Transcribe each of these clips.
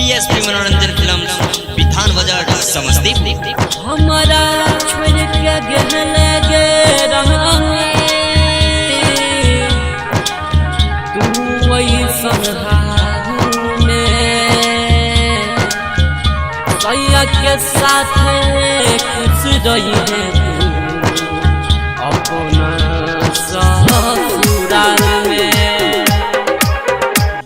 BSP मनोरंजन film विधान बाजार समस्तीपुर। हमारा छोड़ के गहने गे रहा तू वही संहारने सैया के साथ खुश रही है तू अपना ससुराल में।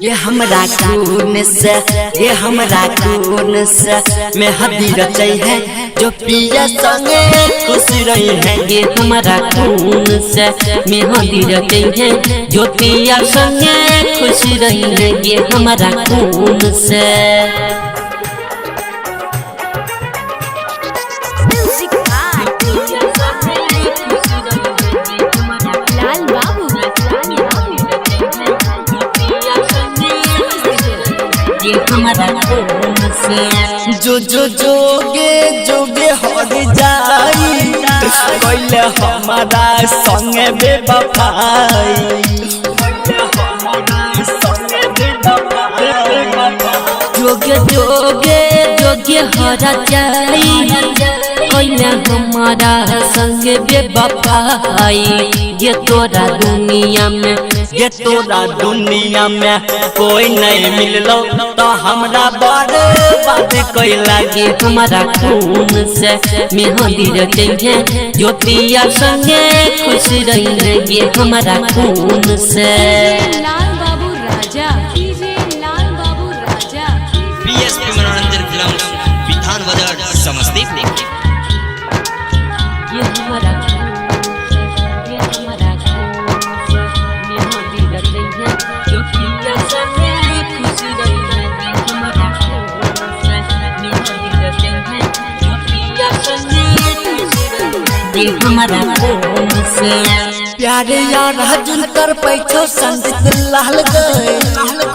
ये हमरा खून से ये हमरा खून से में हदी रचई है जो पिया संगे खुश रही है। ये हमारा खून से में हदी रचई है जो पिया संगे खुश रही है। ये हमारा खून से जो जोगे जोगे हद जाई कोइले हमारा संगे बेवफाई जोगे जोगे जोगे हरा जाई कोइले हमारा संगे बेवफाई। ये तोरा दुनिया में कोई नहीं मिललो तो हमरा बर्बाद कोई लागे। हमारा खून से मेहंदी रचे हैं जो पिया संगे खुश रही है। ये हमारा खून से लाल बाबू राजा लाल बाबू राजा बीएसपी मनोरंजन फिल्म विधान बाजार समस्तीपुर। ये हमारा हमारा खून से प्यारे यार हजन कर पैछो संदीप लाल गए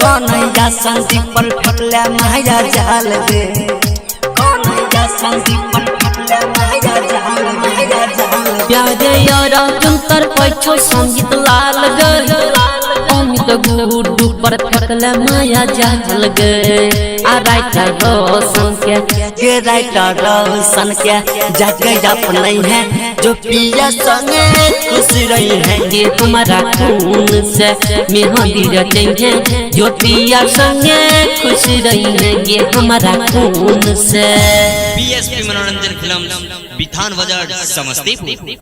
कौन संदीप पर फटला माया जाल गे कौन संदीप पर फटला माया जाल। प्यारे यार हजन कर पैछो संदीप लाल गए अमित गुड्डू पर फटला माया जाल गे। आ राइटर रोशन के राइटर रोशन के जगह अपने है जो पिया संगे खुश रही है। ये हमारा खून से मेहंदी रचे हैं जो पिया संगे खुश रही है। ये हमारा खून से बीएसपी मनोरंजन फिल्म विधान बाजार समस्तीपुर।